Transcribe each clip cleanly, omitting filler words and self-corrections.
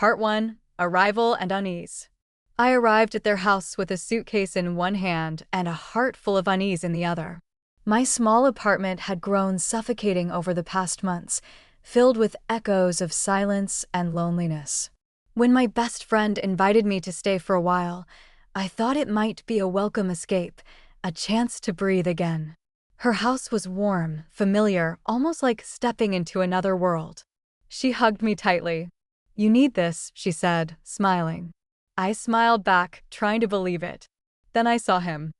Part 1: Arrival and Unease. I arrived at their house with a suitcase in one hand and a heart full of unease in the other. My small apartment had grown suffocating over the past months, filled with echoes of silence and loneliness. When my best friend invited me to stay for a while, I thought it might be a welcome escape, a chance to breathe again. Her house was warm, familiar, almost like stepping into another world. She hugged me tightly. "You need this," she said, smiling. I smiled back, trying to believe it. Then I saw him,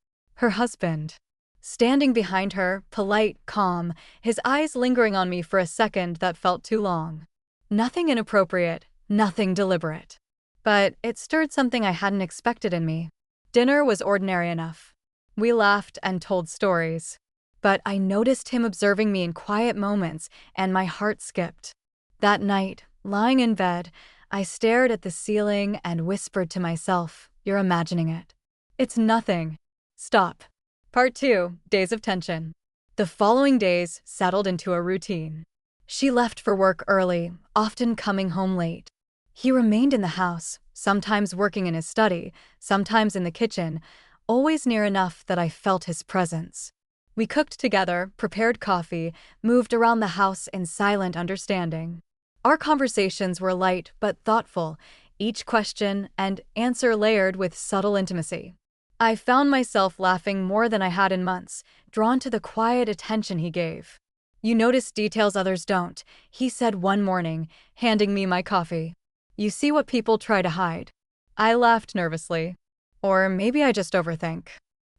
her husband, standing behind her, polite, calm, his eyes lingering on me for a second that felt too long. Nothing inappropriate, nothing deliberate. But it stirred something I hadn't expected in me. Dinner was ordinary enough. We laughed and told stories. But I noticed him observing me in quiet moments, and my heart skipped. That night, lying in bed, I stared at the ceiling and whispered to myself, "You're imagining it. It's nothing. Stop." Part 2: Days of Tension. The following days settled into a routine. She left for work early, often coming home late. He remained in the house, sometimes working in his study, sometimes in the kitchen, always near enough that I felt his presence. We cooked together, prepared coffee, moved around the house in silent understanding. Our conversations were light but thoughtful, each question and answer layered with subtle intimacy. I found myself laughing more than I had in months, drawn to the quiet attention he gave. "You notice details others don't," he said one morning, handing me my coffee. "You see what people try to hide." I laughed nervously. "Or maybe I just overthink."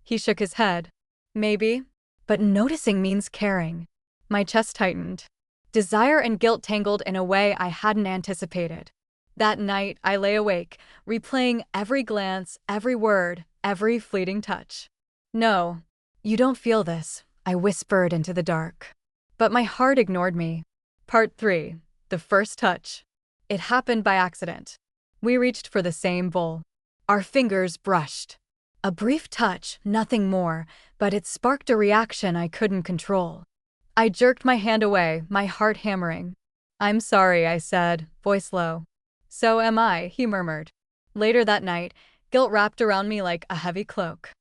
He shook his head. "Maybe. But noticing means caring." My chest tightened. Desire and guilt tangled in a way I hadn't anticipated. That night, I lay awake, replaying every glance, every word, every fleeting touch. "No, you don't feel this," I whispered into the dark. But my heart ignored me. Part 3: The First Touch. It happened by accident. We reached for the same bowl. Our fingers brushed. A brief touch, nothing more, but it sparked a reaction I couldn't control. I jerked my hand away, my heart hammering. "I'm sorry," I said, voice low. "So am I," he murmured. Later that night, guilt wrapped around me like a heavy cloak.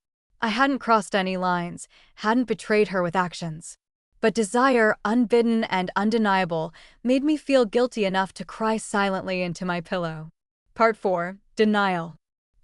I hadn't crossed any lines, hadn't betrayed her with actions. But desire, unbidden and undeniable, made me feel guilty enough to cry silently into my pillow. Part 4: Denial.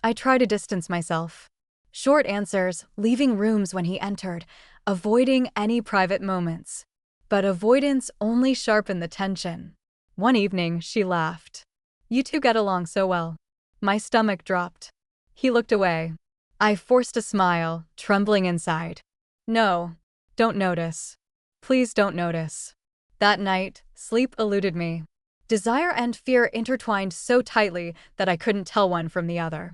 I tried to distance myself. Short answers, leaving rooms when he entered, avoiding any private moments. But avoidance only sharpened the tension. One evening, she laughed. "You two get along so well." My stomach dropped. He looked away. I forced a smile, trembling inside. "No, don't notice. Please don't notice." That night, sleep eluded me. Desire and fear intertwined so tightly that I couldn't tell one from the other.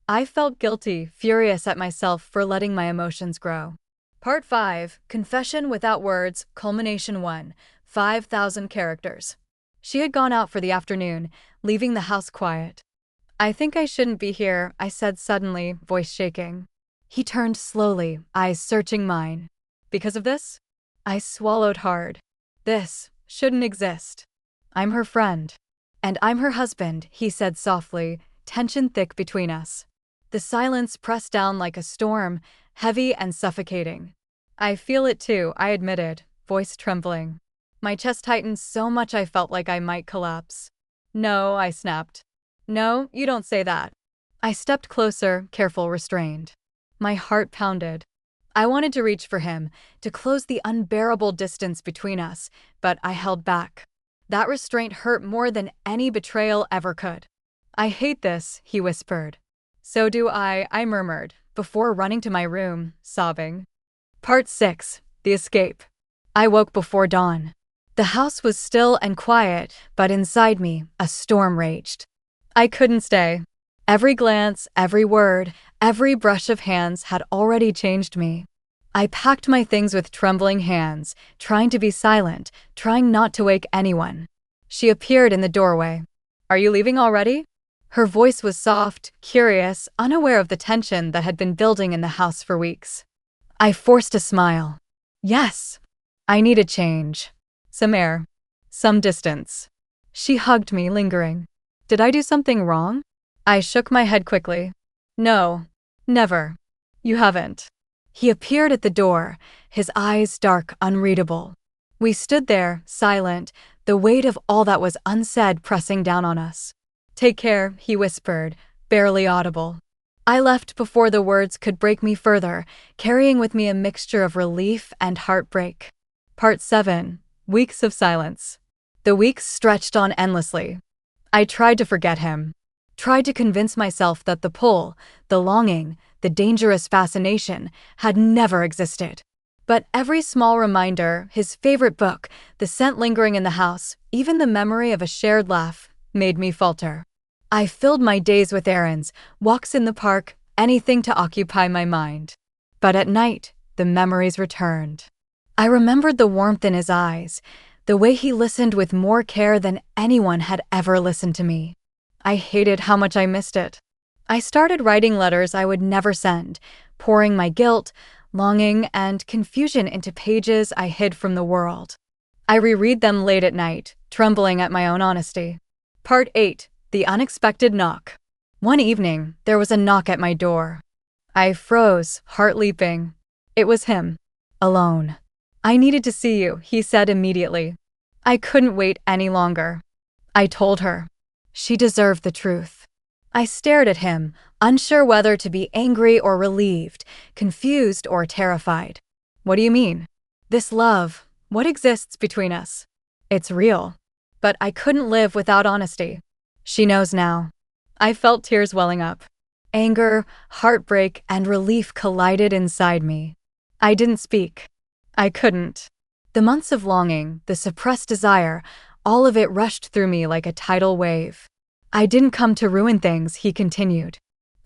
I felt guilty, furious at myself for letting my emotions grow. Part 5: Confession Without Words, Culmination 1: 5,000 Characters. She had gone out for the afternoon, leaving the house quiet. "I think I shouldn't be here," I said suddenly, voice shaking. He turned slowly, eyes searching mine. "Because of this?" I swallowed hard. "This shouldn't exist. I'm her friend." "And I'm her husband," he said softly, tension thick between us. The silence pressed down like a storm, heavy and suffocating. "I feel it too," I admitted, voice trembling. My chest tightened so much I felt like I might collapse. "No," I snapped. "No, you don't say that." I stepped closer, careful, restrained. My heart pounded. I wanted to reach for him, to close the unbearable distance between us, but I held back. That restraint hurt more than any betrayal ever could. "I hate this," he whispered. "So do I murmured, before running to my room, sobbing. Part 6: The Escape. I woke before dawn. The house was still and quiet, but inside me, a storm raged. I couldn't stay. Every glance, every word, every brush of hands had already changed me. I packed my things with trembling hands, trying to be silent, trying not to wake anyone. She appeared in the doorway. "Are you leaving already?" Her voice was soft, curious, unaware of the tension that had been building in the house for weeks. I forced a smile. "Yes. I need a change. Some air. Some distance." She hugged me, lingering. Did I do something wrong? I shook my head quickly. No, never. You haven't. He appeared at the door, his eyes dark, unreadable. We stood there, silent, the weight of all that was unsaid pressing down on us. Take care, he whispered, barely audible. I left before the words could break me further, carrying with me a mixture of relief and heartbreak. Part 7. Weeks of silence. The weeks stretched on endlessly. I tried to forget him. Tried to convince myself that the pull, the longing, the dangerous fascination had never existed. But every small reminder, his favorite book, the scent lingering in the house, even the memory of a shared laugh, made me falter. I filled my days with errands, walks in the park, anything to occupy my mind. But at night, the memories returned. I remembered the warmth in his eyes, the way he listened with more care than anyone had ever listened to me. I hated how much I missed it. I started writing letters I would never send, pouring my guilt, longing, and confusion into pages I hid from the world. I reread them late at night, trembling at my own honesty. Part 8. The unexpected knock. One evening, there was a knock at my door. I froze, heart leaping. It was him. Alone. I needed to see you, he said immediately. I couldn't wait any longer. I told her. She deserved the truth. I stared at him, unsure whether to be angry or relieved, confused or terrified. What do you mean? This love, what exists between us? It's real. But I couldn't live without honesty. She knows now. I felt tears welling up. Anger, heartbreak, and relief collided inside me. I didn't speak. I couldn't. The months of longing, the suppressed desire, all of it rushed through me like a tidal wave. I didn't come to ruin things, he continued.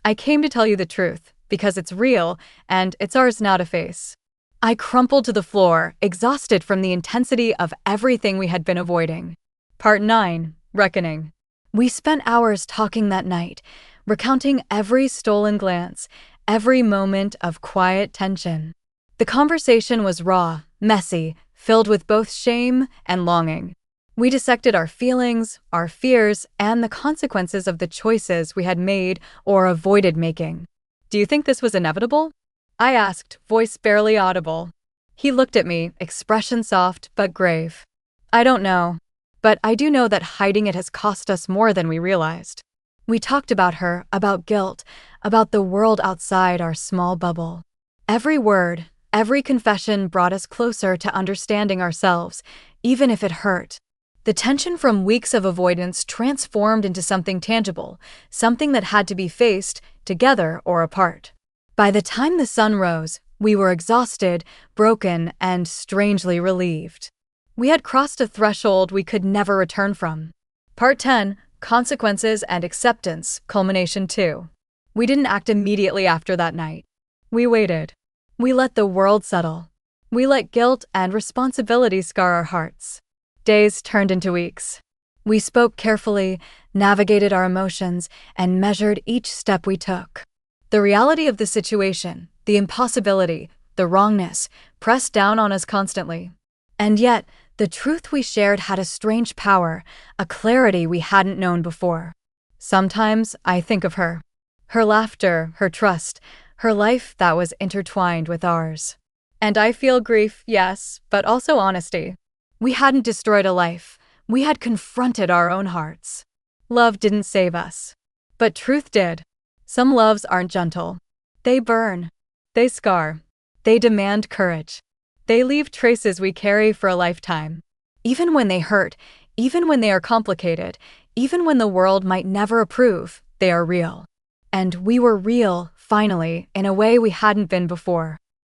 I came to tell you the truth, because it's real, and it's ours now to face. I crumpled to the floor, exhausted from the intensity of everything we had been avoiding. Part 9. Reckoning. We spent hours talking that night, recounting every stolen glance, every moment of quiet tension. The conversation was raw, messy, filled with both shame and longing. We dissected our feelings, our fears, and the consequences of the choices we had made or avoided making. Do you think this was inevitable? I asked, voice barely audible. He looked at me, expression soft but grave. I don't know. But I do know that hiding it has cost us more than we realized. We talked about her, about guilt, about the world outside our small bubble. Every word, every confession brought us closer to understanding ourselves, even if it hurt. The tension from weeks of avoidance transformed into something tangible, something that had to be faced, together or apart. By the time the sun rose, we were exhausted, broken, and strangely relieved. We had crossed a threshold we could never return from. Part 10. Consequences and Acceptance, Culmination 2. We didn't act immediately after that night. We waited. We let the world settle. We let guilt and responsibility scar our hearts. Days turned into weeks. We spoke carefully, navigated our emotions, and measured each step we took. The reality of the situation, the impossibility, the wrongness, pressed down on us constantly. And yet, the truth we shared had a strange power, a clarity we hadn't known before. Sometimes I think of her. Her laughter, her trust, her life that was intertwined with ours. And I feel grief, yes, but also honesty. We hadn't destroyed a life. We had confronted our own hearts. Love didn't save us. But truth did. Some loves aren't gentle. They burn. They scar. They demand courage. They leave traces we carry for a lifetime. Even when they hurt, even when they are complicated, even when the world might never approve, they are real. And we were real, finally, in a way we hadn't been before.